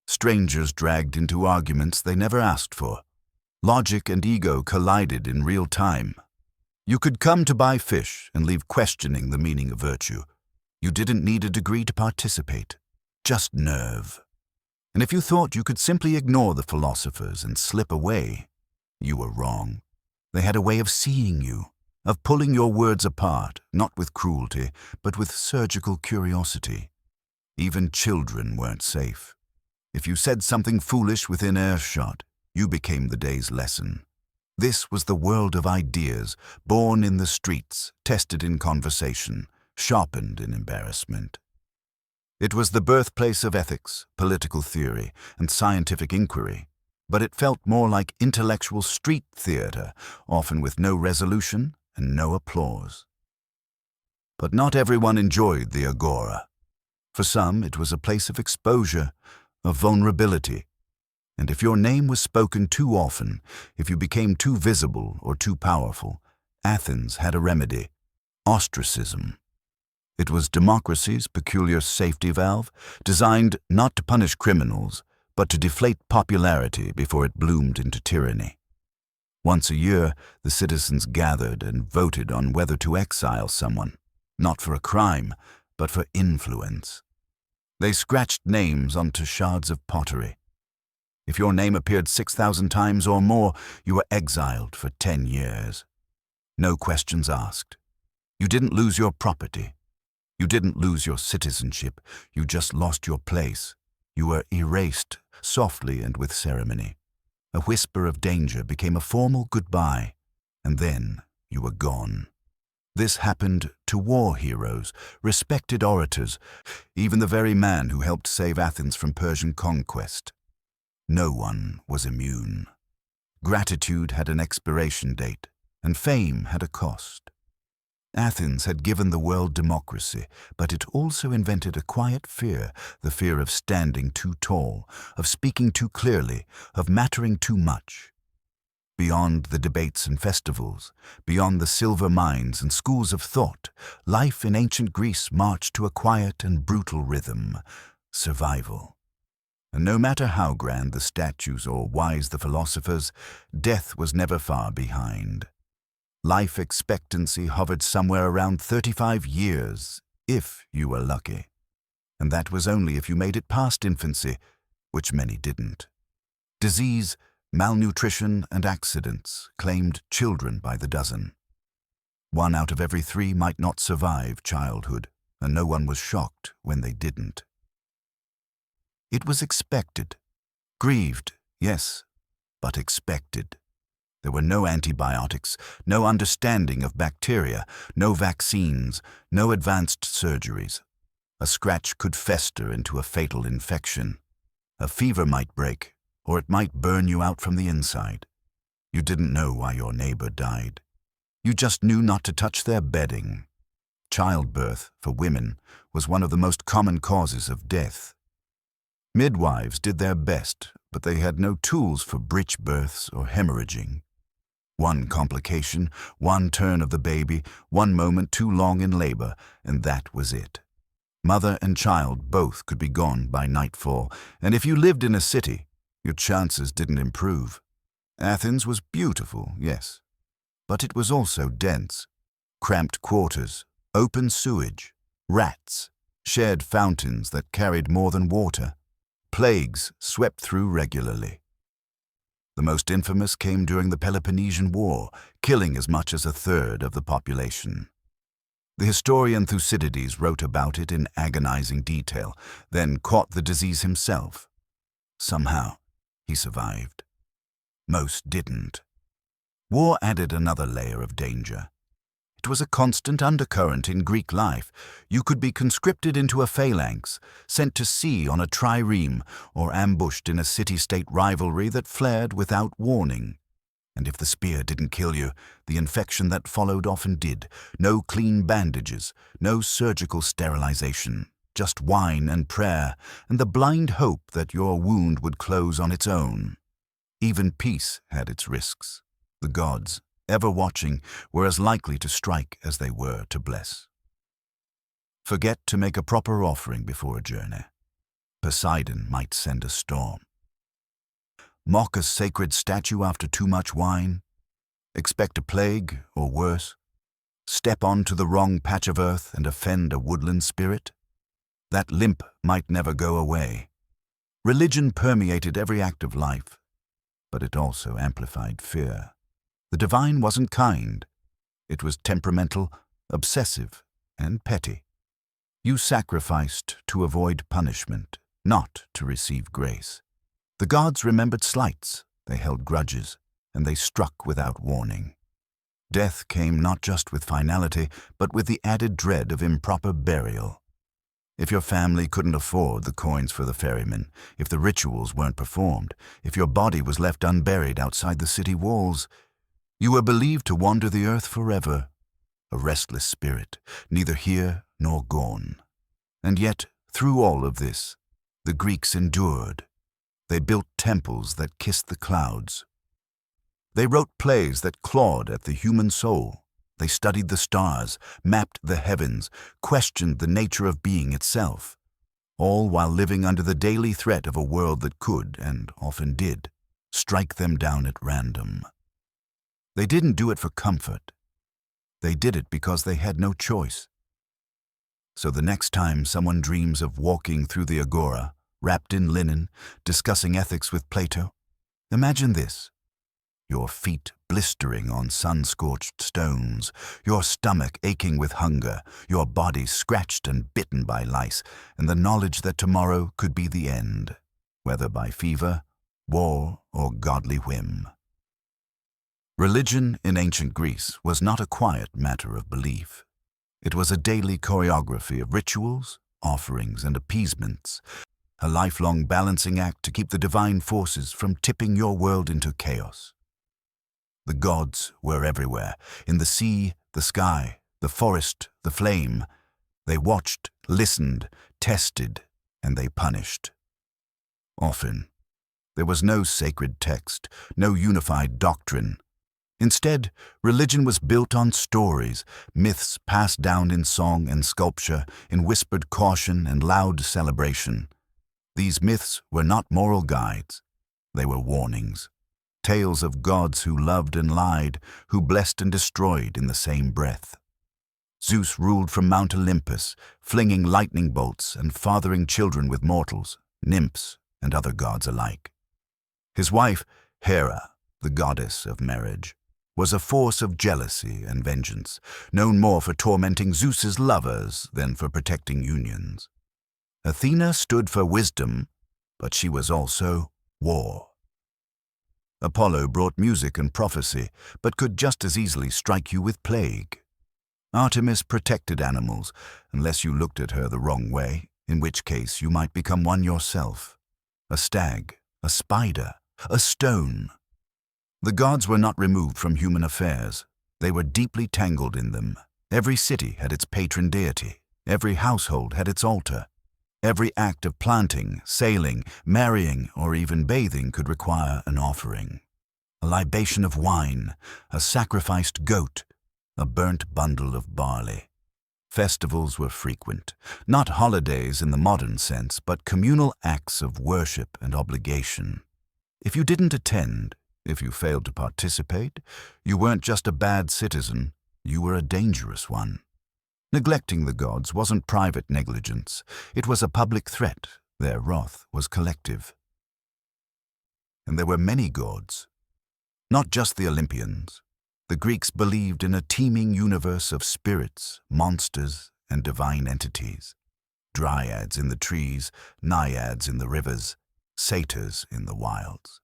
strangers dragged into arguments they never asked for. Logic and ego collided in real time. You could come to buy fish and leave questioning the meaning of virtue. You didn't need a degree to participate, just nerve. And if you thought you could simply ignore the philosophers and slip away, you were wrong. They had a way of seeing you, of pulling your words apart, not with cruelty, but with surgical curiosity. Even children weren't safe. If you said something foolish within earshot, you became the day's lesson. This was the world of ideas, born in the streets, tested in conversation, sharpened in embarrassment. It was the birthplace of ethics, political theory, and scientific inquiry, but it felt more like intellectual street theater, often with no resolution and no applause. But not everyone enjoyed the agora. For some, it was a place of exposure, of vulnerability. And if your name was spoken too often, if you became too visible or too powerful, Athens had a remedy: ostracism. It was democracy's peculiar safety valve, designed not to punish criminals, but to deflate popularity before it bloomed into tyranny. Once a year, the citizens gathered and voted on whether to exile someone, not for a crime, but for influence. They scratched names onto shards of pottery. If your name appeared 6,000 times or more, you were exiled for 10 years. No questions asked. You didn't lose your property. You didn't lose your citizenship. You just lost your place. You were erased, softly and with ceremony. A whisper of danger became a formal goodbye, and then you were gone. This happened to war heroes, respected orators, even the very man who helped save Athens from Persian conquest. No one was immune. Gratitude had an expiration date, and fame had a cost. Athens had given the world democracy, but it also invented a quiet fear, the fear of standing too tall, of speaking too clearly, of mattering too much. Beyond the debates and festivals, beyond the silver mines and schools of thought, life in ancient Greece marched to a quiet and brutal rhythm: survival. And no matter how grand the statues or wise the philosophers, death was never far behind. Life expectancy hovered somewhere around 35 years, if you were lucky. And that was only if you made it past infancy, which many didn't. Disease, malnutrition, and accidents claimed children by the dozen. 1 out of every 3 might not survive childhood, and no one was shocked when they didn't. It was expected. Grieved, yes, but expected. There were no antibiotics, no understanding of bacteria, no vaccines, no advanced surgeries. A scratch could fester into a fatal infection. A fever might break, or it might burn you out from the inside. You didn't know why your neighbor died. You just knew not to touch their bedding. Childbirth, for women, was one of the most common causes of death. Midwives did their best, but they had no tools for breech births or hemorrhaging. One complication, one turn of the baby, one moment too long in labor, and that was it. Mother and child both could be gone by nightfall, and if you lived in a city, your chances didn't improve. Athens was beautiful, yes, but it was also dense. Cramped quarters, open sewage, rats, shared fountains that carried more than water. Plagues swept through regularly. The most infamous came during the Peloponnesian War, killing as much as a third of the population. The historian Thucydides wrote about it in agonizing detail, then caught the disease himself. Somehow, he survived. Most didn't. War added another layer of danger. It was a constant undercurrent in Greek life. You could be conscripted into a phalanx, sent to sea on a trireme, or ambushed in a city-state rivalry that flared without warning. And if the spear didn't kill you, the infection that followed often did. No clean bandages, no surgical sterilization, just wine and prayer, and the blind hope that your wound would close on its own. Even peace had its risks. The gods, ever watching, were as likely to strike as they were to bless. Forget to make a proper offering before a journey. Poseidon might send a storm. Mock a sacred statue after too much wine. Expect a plague, or worse. Step onto the wrong patch of earth and offend a woodland spirit. That limp might never go away. Religion permeated every act of life, but it also amplified fear. The divine wasn't kind. It was temperamental, obsessive, and petty. You sacrificed to avoid punishment, not to receive grace. The gods remembered slights, they held grudges, and they struck without warning. Death came not just with finality, but with the added dread of improper burial. If your family couldn't afford the coins for the ferryman, if the rituals weren't performed, if your body was left unburied outside the city walls, you were believed to wander the earth forever, a restless spirit, neither here nor gone. And yet, through all of this, the Greeks endured. They built temples that kissed the clouds. They wrote plays that clawed at the human soul. They studied the stars, mapped the heavens, questioned the nature of being itself, all while living under the daily threat of a world that could, and often did, strike them down at random. They didn't do it for comfort. They did it because they had no choice. So the next time someone dreams of walking through the agora, wrapped in linen, discussing ethics with Plato, imagine this: your feet blistering on sun-scorched stones, your stomach aching with hunger, your body scratched and bitten by lice, and the knowledge that tomorrow could be the end, whether by fever, war, or godly whim. Religion in ancient Greece was not a quiet matter of belief. It was a daily choreography of rituals, offerings, and appeasements, a lifelong balancing act to keep the divine forces from tipping your world into chaos. The gods were everywhere, in the sea, the sky, the forest, the flame. They watched, listened, tested, and they punished. Often, there was no sacred text, no unified doctrine. Instead, religion was built on stories, myths passed down in song and sculpture, in whispered caution and loud celebration. These myths were not moral guides. They were warnings. Tales of gods who loved and lied, who blessed and destroyed in the same breath. Zeus ruled from Mount Olympus, flinging lightning bolts and fathering children with mortals, nymphs, and other gods alike. His wife, Hera, the goddess of marriage, was a force of jealousy and vengeance, known more for tormenting Zeus's lovers than for protecting unions. Athena stood for wisdom, but she was also war. Apollo brought music and prophecy, but could just as easily strike you with plague. Artemis protected animals, unless you looked at her the wrong way, in which case you might become one yourself. A stag, a spider, a stone. The gods were not removed from human affairs. They were deeply tangled in them. Every city had its patron deity. Every household had its altar. Every act of planting, sailing, marrying, or even bathing could require an offering. A libation of wine, a sacrificed goat, a burnt bundle of barley. Festivals were frequent, not holidays in the modern sense, but communal acts of worship and obligation. If you didn't attend, if you failed to participate, you weren't just a bad citizen, you were a dangerous one. Neglecting the gods wasn't private negligence, it was a public threat. Their wrath was collective. And there were many gods, not just the Olympians. The Greeks believed in a teeming universe of spirits, monsters, and divine entities. Dryads in the trees, naiads in the rivers, satyrs in the wilds.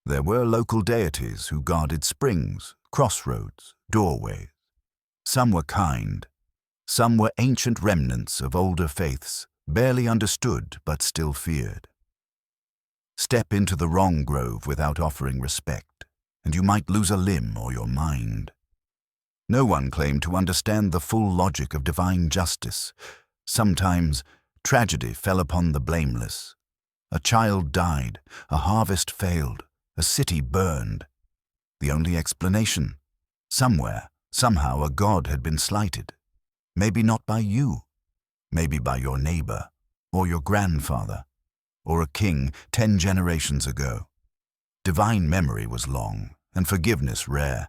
There were local deities who guarded springs, crossroads, doorways. Some were kind. Some were ancient remnants of older faiths, barely understood but still feared. Step into the wrong grove without offering respect, and you might lose a limb or your mind. No one claimed to understand the full logic of divine justice. Sometimes tragedy fell upon the blameless. A child died, a harvest failed, a city burned. The only explanation? Somewhere, somehow a god had been slighted. Maybe not by you, maybe by your neighbor, or your grandfather, or a king 10 generations ago. Divine memory was long, and forgiveness rare,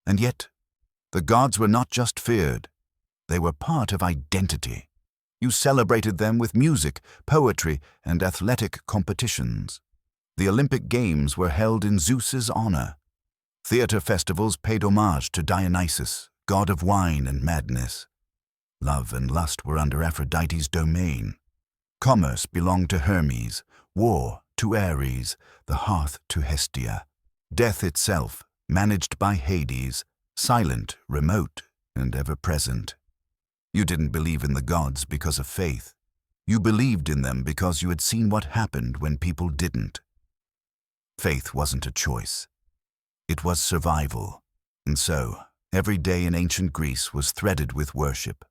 and yet the gods were not just feared, they were part of identity. You celebrated them with music, poetry, and athletic competitions. The Olympic Games were held in Zeus's honor. Theater festivals paid homage to Dionysus, god of wine and madness. Love and lust were under Aphrodite's domain. Commerce belonged to Hermes, war to Ares, the hearth to Hestia. Death itself, managed by Hades, silent, remote, and ever-present. You didn't believe in the gods because of faith. You believed in them because you had seen what happened when people didn't. Faith wasn't a choice. It was survival. And so, every day in ancient Greece was threaded with worship.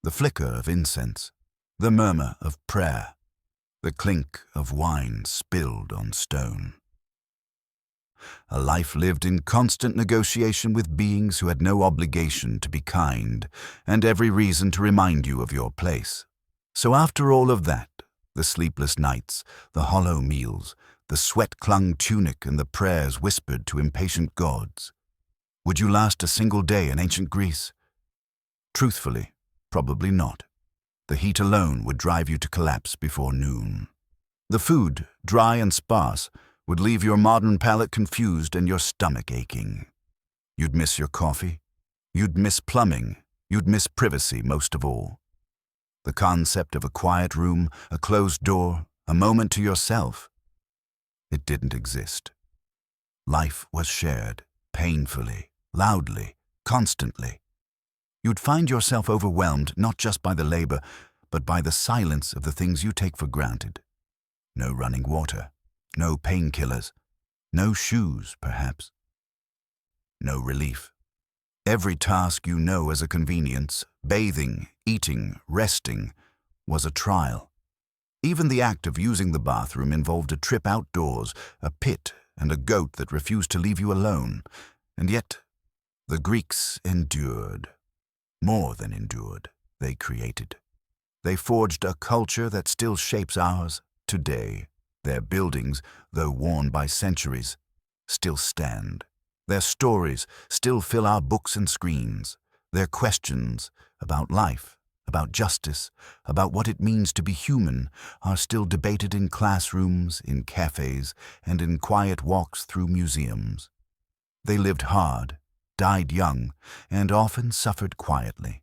The flicker of incense, the murmur of prayer, the clink of wine spilled on stone. A life lived in constant negotiation with beings who had no obligation to be kind and every reason to remind you of your place. So after all of that, the sleepless nights, the hollow meals, the sweat-clung tunic and the prayers whispered to impatient gods, would you last a single day in ancient Greece? Truthfully, probably not. The heat alone would drive you to collapse before noon. The food, dry and sparse, would leave your modern palate confused and your stomach aching. You'd miss your coffee. You'd miss plumbing. You'd miss privacy most of all. The concept of a quiet room, a closed door, a moment to yourself. It didn't exist. Life was shared, painfully, loudly, constantly. You'd find yourself overwhelmed not just by the labor, but by the silence of the things you take for granted. No running water, no painkillers, no shoes, perhaps. No relief. Every task you know as a convenience, bathing, eating, resting, was a trial. Even the act of using the bathroom involved a trip outdoors, a pit, and a goat that refused to leave you alone. And yet, the Greeks endured. More than endured, they created. They forged a culture that still shapes ours today. Their buildings, though worn by centuries, still stand. Their stories still fill our books and screens. Their questions about life, about justice, about what it means to be human, are still debated in classrooms, in cafes, and in quiet walks through museums. They lived hard, died young, and often suffered quietly.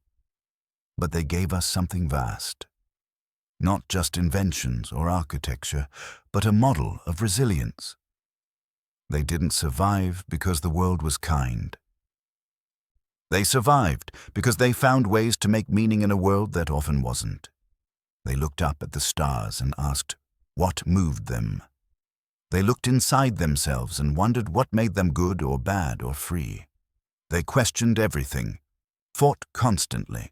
But they gave us something vast. Not just inventions or architecture, but a model of resilience. They didn't survive because the world was kind. They survived because they found ways to make meaning in a world that often wasn't. They looked up at the stars and asked, what moved them? They looked inside themselves and wondered what made them good or bad or free. They questioned everything, fought constantly,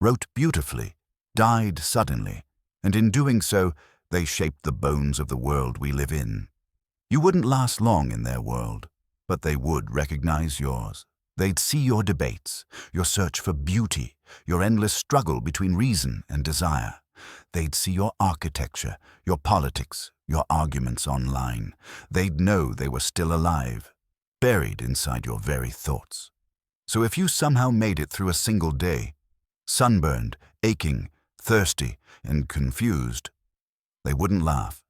wrote beautifully, died suddenly, and in doing so, they shaped the bones of the world we live in. You wouldn't last long in their world, but they would recognize yours. They'd see your debates, your search for beauty, your endless struggle between reason and desire. They'd see your architecture, your politics, your arguments online. They'd know they were still alive, buried inside your very thoughts. So if you somehow made it through a single day, sunburned, aching, thirsty, and confused, they wouldn't laugh.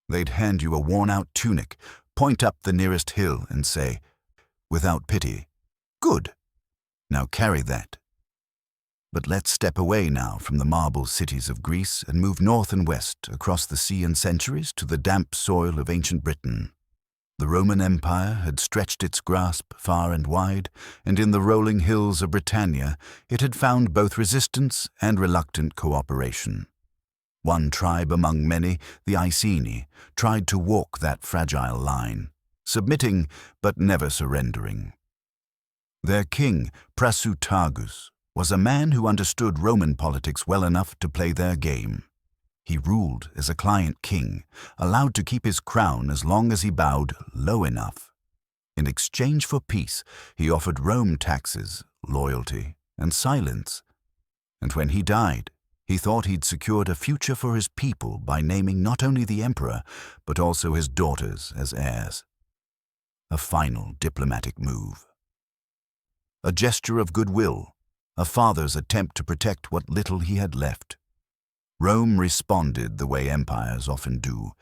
They'd hand you a worn-out tunic, point up the nearest hill, and say, without pity, "Good. Now carry that." But let's step away now from the marble cities of Greece and move north and west across the sea and centuries to the damp soil of ancient Britain. The Roman Empire had stretched its grasp far and wide, and in the rolling hills of Britannia it had found both resistance and reluctant cooperation. One tribe among many, the Iceni, tried to walk that fragile line, submitting but never surrendering. Their king, Prasutagus, was a man who understood Roman politics well enough to play their game. He ruled as a client king, allowed to keep his crown as long as he bowed low enough. In exchange for peace, he offered Rome taxes, loyalty, and silence. And when he died, he thought he'd secured a future for his people by naming not only the emperor, but also his daughters as heirs. A final diplomatic move. A gesture of goodwill, a father's attempt to protect what little he had left. Rome responded the way empires often do,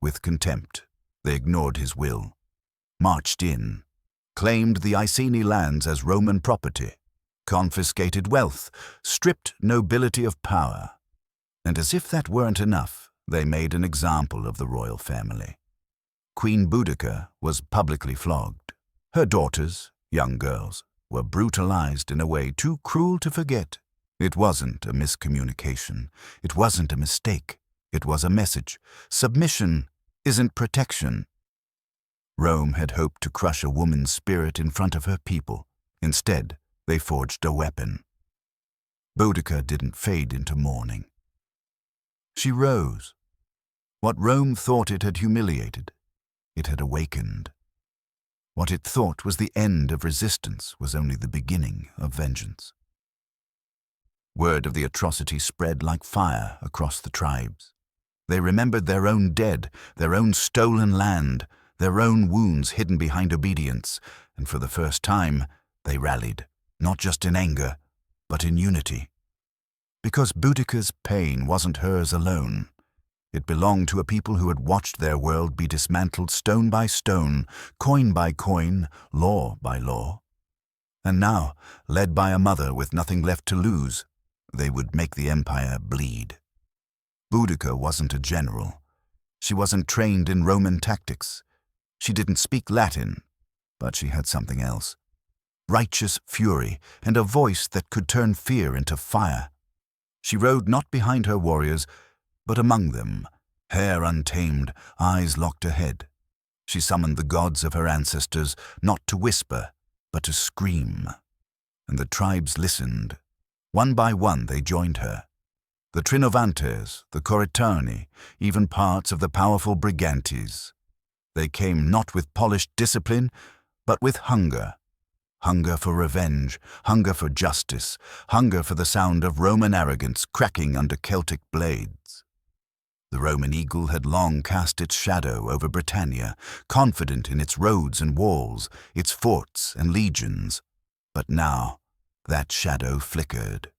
with contempt. They ignored his will, marched in, claimed the Iceni lands as Roman property, confiscated wealth, stripped nobility of power. And as if that weren't enough, they made an example of the royal family. Queen Boudica was publicly flogged. Her daughters, young girls, were brutalized in a way too cruel to forget. It wasn't a miscommunication. It wasn't a mistake. It was a message. Submission isn't protection. Rome had hoped to crush a woman's spirit in front of her people. Instead, they forged a weapon. Boudica didn't fade into mourning. She rose. What Rome thought it had humiliated, it had awakened. What it thought was the end of resistance was only the beginning of vengeance. Word of the atrocity spread like fire across the tribes. They remembered their own dead, their own stolen land, their own wounds hidden behind obedience, and for the first time, they rallied, not just in anger, but in unity. Because Boudica's pain wasn't hers alone. It belonged to a people who had watched their world be dismantled stone by stone, coin by coin, law by law. And now, led by a mother with nothing left to lose, they would make the empire bleed. Boudica wasn't a general. She wasn't trained in Roman tactics. She didn't speak Latin, but she had something else. Righteous fury and a voice that could turn fear into fire. She rode not behind her warriors, but among them, hair untamed, eyes locked ahead. She summoned the gods of her ancestors not to whisper, but to scream. And the tribes listened. One by one they joined her. The Trinovantes, the Corytani, even parts of the powerful Brigantes. They came not with polished discipline, but with hunger. Hunger for revenge, hunger for justice, hunger for the sound of Roman arrogance cracking under Celtic blades. The Roman eagle had long cast its shadow over Britannia, confident in its roads and walls, its forts and legions. But now, that shadow flickered.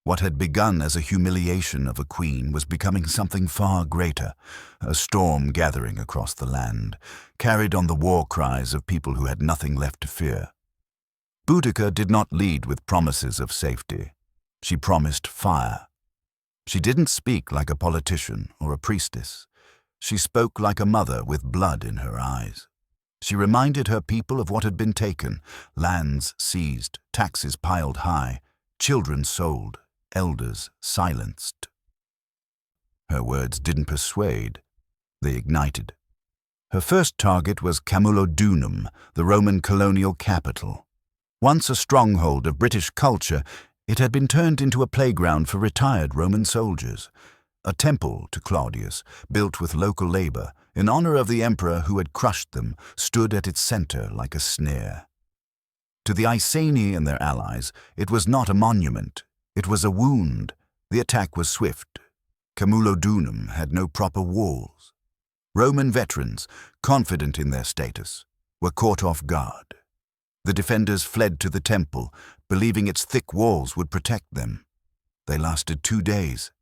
What had begun as a humiliation of a queen was becoming something far greater, a storm gathering across the land, carried on the war cries of people who had nothing left to fear. Boudica did not lead with promises of safety. She promised fire. She didn't speak like a politician or a priestess. She spoke like a mother with blood in her eyes. She reminded her people of what had been taken, lands seized, taxes piled high, children sold, elders silenced. Her words didn't persuade, they ignited. Her first target was Camulodunum, the Roman colonial capital. Once a stronghold of British culture, it had been turned into a playground for retired Roman soldiers. A temple to Claudius, built with local labor, in honor of the emperor who had crushed them, stood at its center like a snare. To the Iceni and their allies, it was not a monument. It was a wound. The attack was swift. Camulodunum had no proper walls. Roman veterans, confident in their status, were caught off guard. The defenders fled to the temple, believing its thick walls would protect them. They lasted 2 days.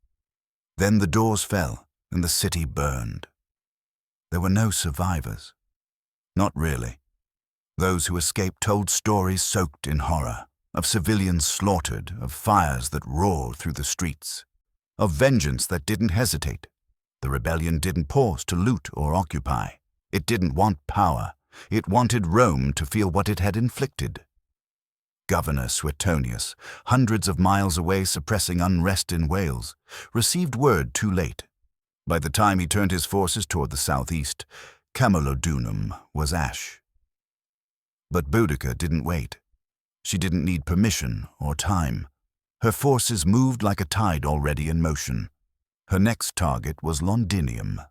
Then the doors fell and the city burned. There were no survivors. Not really. Those who escaped told stories soaked in horror, of civilians slaughtered, of fires that roared through the streets, of vengeance that didn't hesitate. The rebellion didn't pause to loot or occupy. It didn't want power. It wanted Rome to feel what it had inflicted. Governor Suetonius, hundreds of miles away suppressing unrest in Wales, received word too late. By the time he turned his forces toward the southeast, Camulodunum was ash. But Boudica didn't wait. She didn't need permission or time. Her forces moved like a tide already in motion. Her next target was Londinium.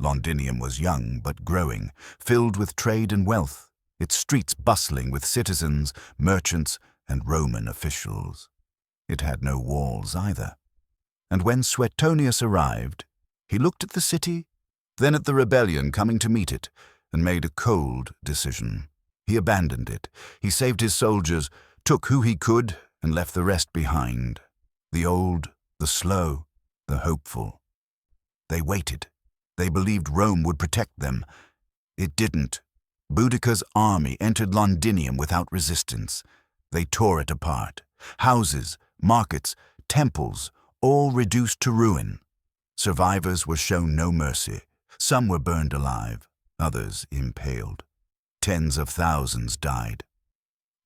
Londinium was young but growing, filled with trade and wealth, its streets bustling with citizens, merchants, and Roman officials. It had no walls either. And when Suetonius arrived, he looked at the city, then at the rebellion coming to meet it, and made a cold decision. He abandoned it. He saved his soldiers, took who he could, and left the rest behind. The old, the slow, the hopeful. They waited. They believed Rome would protect them. It didn't. Boudica's army entered Londinium without resistance. They tore it apart. Houses, markets, temples, all reduced to ruin. Survivors were shown no mercy. Some were burned alive, others impaled. Tens of thousands died.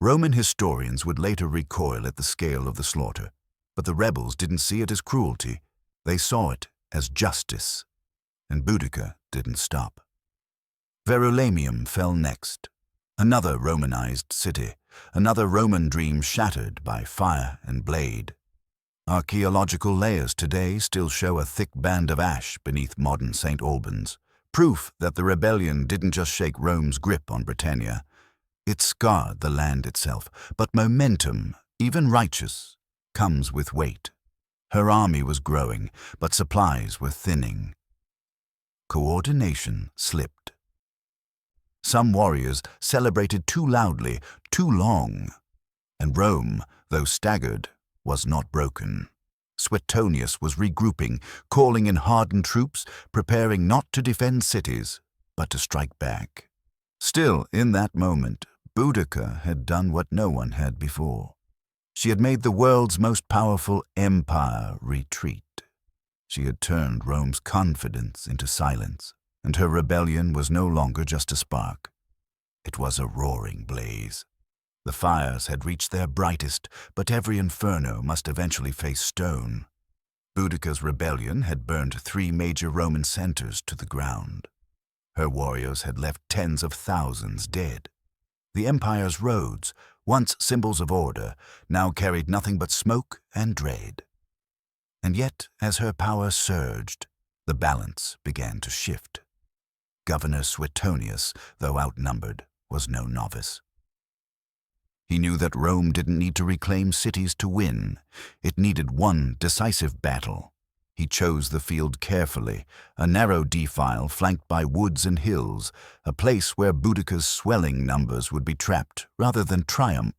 Roman historians would later recoil at the scale of the slaughter, but the rebels didn't see it as cruelty. They saw it as justice. And Boudica didn't stop. Verulamium fell next. Another Romanized city, another Roman dream shattered by fire and blade. Archaeological layers today still show a thick band of ash beneath modern St. Albans, proof that the rebellion didn't just shake Rome's grip on Britannia. It scarred the land itself, but momentum, even righteous, comes with weight. Her army was growing, but supplies were thinning. Coordination slipped. Some warriors celebrated too loudly, too long, and Rome, though staggered, was not broken. Suetonius was regrouping, calling in hardened troops, preparing not to defend cities, but to strike back. Still, in that moment, Boudica had done what no one had before. She had made the world's most powerful empire retreat. She had turned Rome's confidence into silence, and her rebellion was no longer just a spark. It was a roaring blaze. The fires had reached their brightest, but every inferno must eventually face stone. Boudica's rebellion had burned 3 major Roman centers to the ground. Her warriors had left tens of thousands dead. The empire's roads, once symbols of order, now carried nothing but smoke and dread. And yet, as her power surged, the balance began to shift. Governor Suetonius, though outnumbered, was no novice. He knew that Rome didn't need to reclaim cities to win. It needed one decisive battle. He chose the field carefully, a narrow defile flanked by woods and hills, a place where Boudica's swelling numbers would be trapped rather than triumph.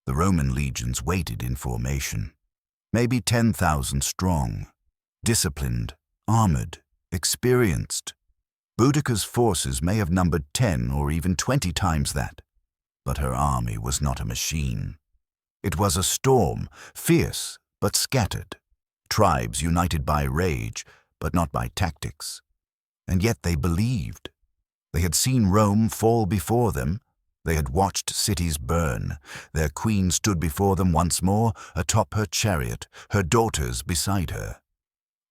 The Roman legions waited in formation, maybe 10,000 strong, disciplined, armored, experienced. Boudica's forces may have numbered 10 or even 20 times that, but her army was not a machine. It was a storm, fierce but scattered, tribes united by rage but not by tactics. And yet they believed. They had seen Rome fall before them. They had watched cities burn. Their queen stood before them once more, atop her chariot, her daughters beside her.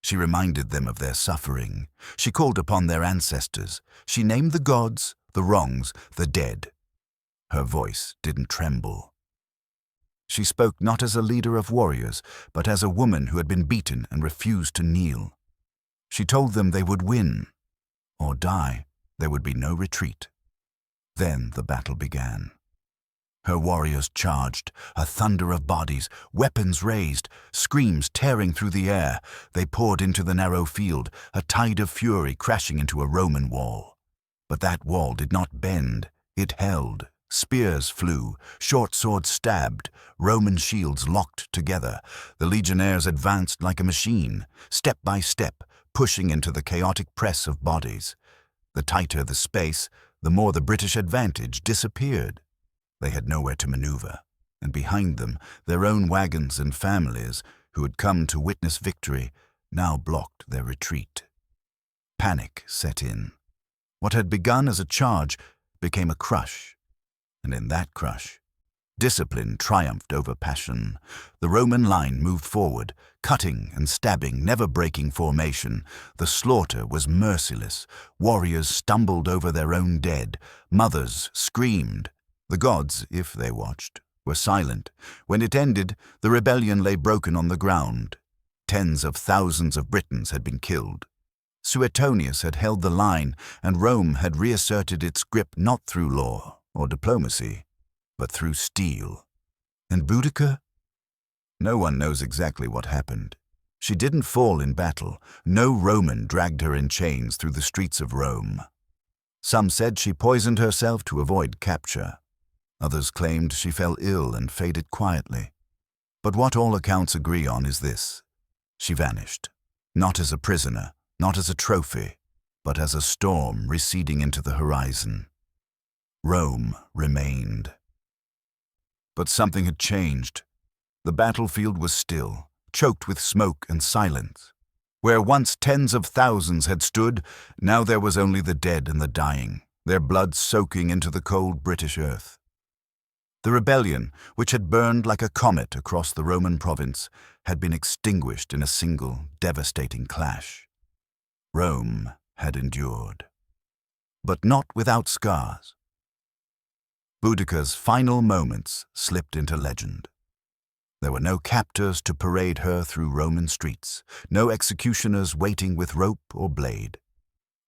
She reminded them of their suffering. She called upon their ancestors. She named the gods, the wrongs, the dead. Her voice didn't tremble. She spoke not as a leader of warriors, but as a woman who had been beaten and refused to kneel. She told them they would win, or die. There would be no retreat. Then the battle began. Her warriors charged, a thunder of bodies, weapons raised, screams tearing through the air. They poured into the narrow field, a tide of fury crashing into a Roman wall. But that wall did not bend. It held. Spears flew, short swords stabbed, Roman shields locked together. The legionnaires advanced like a machine, step by step, pushing into the chaotic press of bodies. The tighter the space, the more the British advantage disappeared. They had nowhere to maneuver, and behind them, their own wagons and families, who had come to witness victory, now blocked their retreat. Panic set in. What had begun as a charge became a crush, and in that crush, discipline triumphed over passion. The Roman line moved forward, cutting and stabbing, never breaking formation. The slaughter was merciless. Warriors stumbled over their own dead. Mothers screamed. The gods, if they watched, were silent. When it ended, the rebellion lay broken on the ground. Tens of thousands of Britons had been killed. Suetonius had held the line, and Rome had reasserted its grip not through law or diplomacy, but through steel. And Boudica? No one knows exactly what happened. She didn't fall in battle. No Roman dragged her in chains through the streets of Rome. Some said she poisoned herself to avoid capture. Others claimed she fell ill and faded quietly. But what all accounts agree on is this: she vanished, not as a prisoner, not as a trophy, but as a storm receding into the horizon. Rome remained. But something had changed. The battlefield was still, choked with smoke and silence. Where once tens of thousands had stood, now there was only the dead and the dying, their blood soaking into the cold British earth. The rebellion, which had burned like a comet across the Roman province, had been extinguished in a single, devastating clash. Rome had endured, but not without scars. Boudica's final moments slipped into legend. There were no captors to parade her through Roman streets, no executioners waiting with rope or blade.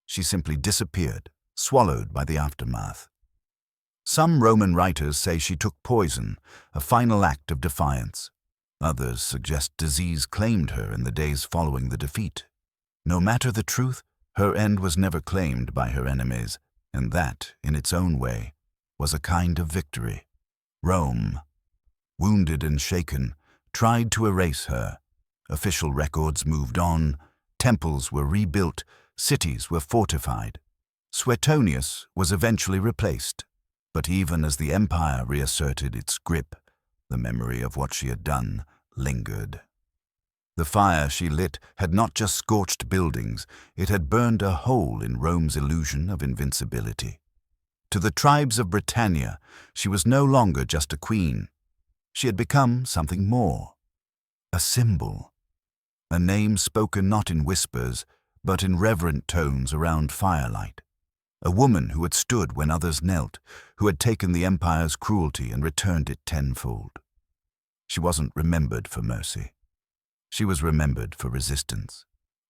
She simply disappeared, swallowed by the aftermath. Some Roman writers say she took poison, a final act of defiance. Others suggest disease claimed her in the days following the defeat. No matter the truth, her end was never claimed by her enemies, and that, in its own way, was a kind of victory. Rome, wounded and shaken, tried to erase her. Official records moved on, temples were rebuilt, cities were fortified. Suetonius was eventually replaced, but even as the empire reasserted its grip, the memory of what she had done lingered. The fire she lit had not just scorched buildings, it had burned a hole in Rome's illusion of invincibility. To the tribes of Britannia, she was no longer just a queen. She had become something more. A symbol. A name spoken not in whispers, but in reverent tones around firelight. A woman who had stood when others knelt, who had taken the empire's cruelty and returned it tenfold. She wasn't remembered for mercy. She was remembered for resistance.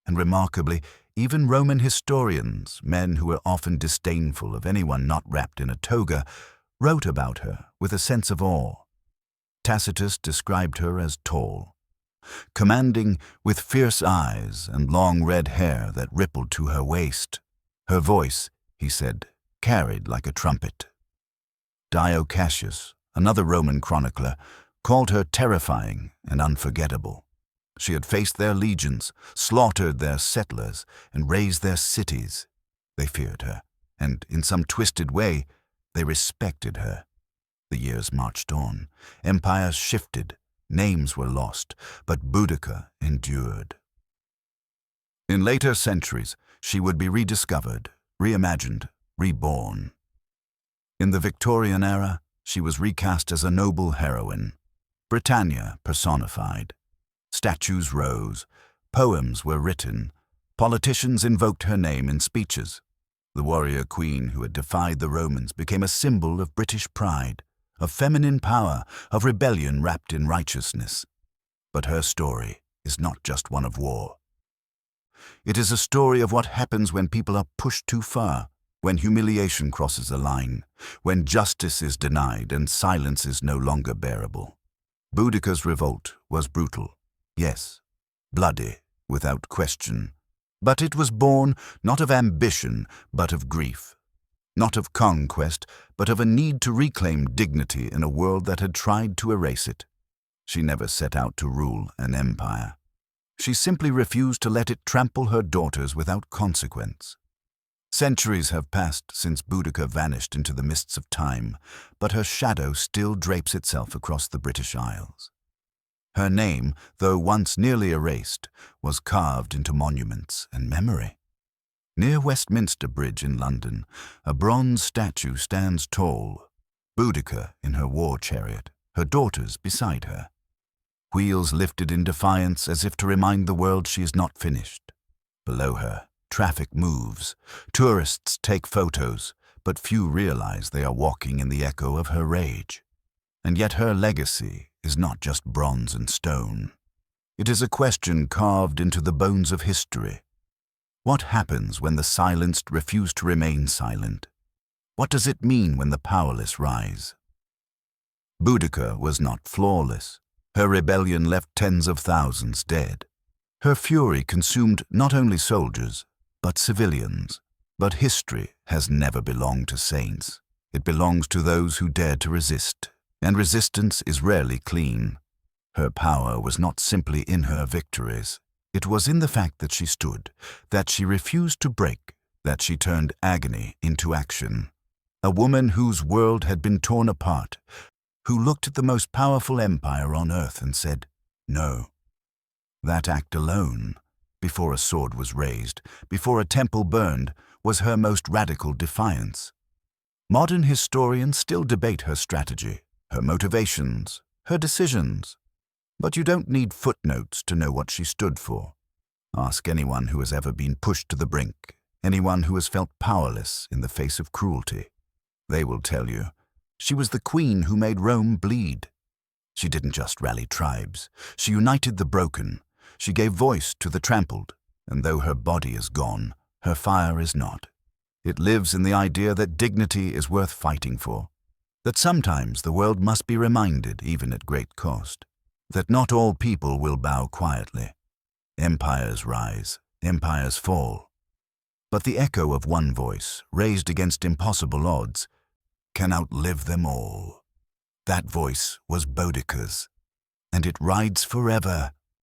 And remarkably, even Roman historians, men who were often disdainful of anyone not wrapped in a toga, wrote about her with a sense of awe. Tacitus described her as tall, commanding, with fierce eyes and long red hair that rippled to her waist. Her voice, he said, carried like a trumpet. Dio Cassius another Roman chronicler, called her terrifying and unforgettable. She had faced their legions, slaughtered their settlers, and razed their cities. They feared her, and in some twisted way, they respected her. The years marched on. Empires shifted. Names were lost, but Boudica endured. In later centuries, she would be rediscovered, reimagined, reborn. In the Victorian era, she was recast as a noble heroine, Britannia personified. Statues rose, poems were written, politicians invoked her name in speeches. The warrior queen who had defied the Romans became a symbol of British pride, of feminine power, of rebellion wrapped in righteousness. But her story is not just one of war. It is a story of what happens when people are pushed too far, when humiliation crosses a line, when justice is denied and silence is no longer bearable. Boudica's revolt was brutal, yes, bloody, without question. But it was born not of ambition, but of grief. Not of conquest, but of a need to reclaim dignity in a world that had tried to erase it. She never set out to rule an empire. She simply refused to let it trample her daughters without consequence. Centuries have passed since Boudica vanished into the mists of time, but her shadow still drapes itself across the British Isles. Her name, though once nearly erased, was carved into monuments and memory. Near Westminster Bridge in London, a bronze statue stands tall, Boudica in her war chariot, her daughters beside her. Wheels lifted in defiance as if to remind the world she is not finished. Below her, traffic moves. Tourists take photos, but few realize they are walking in the echo of her rage. And yet her legacy is not just bronze and stone. It is a question carved into the bones of history. What happens when the silenced refuse to remain silent? What does it mean when the powerless rise? Boudica was not flawless. Her rebellion left tens of thousands dead. Her fury consumed not only soldiers, but civilians. But history has never belonged to saints. It belongs to those who dared to resist, and resistance is rarely clean. Her power was not simply in her victories. It was in the fact that she stood, that she refused to break, that she turned agony into action. A woman whose world had been torn apart, who looked at the most powerful empire on earth and said, "No." That act alone, before a sword was raised, before a temple burned, was her most radical defiance. Modern historians still debate her strategy, her motivations, her decisions. But you don't need footnotes to know what she stood for. Ask anyone who has ever been pushed to the brink, anyone who has felt powerless in the face of cruelty. They will tell you, she was the queen who made Rome bleed. She didn't just rally tribes. She united the broken. She gave voice to the trampled. And though her body is gone, her fire is not. It lives in the idea that dignity is worth fighting for. That sometimes the world must be reminded, even at great cost, that not all people will bow quietly. Empires rise, empires fall. But the echo of one voice, raised against impossible odds, can outlive them all. That voice was Boudica's, and it rides forever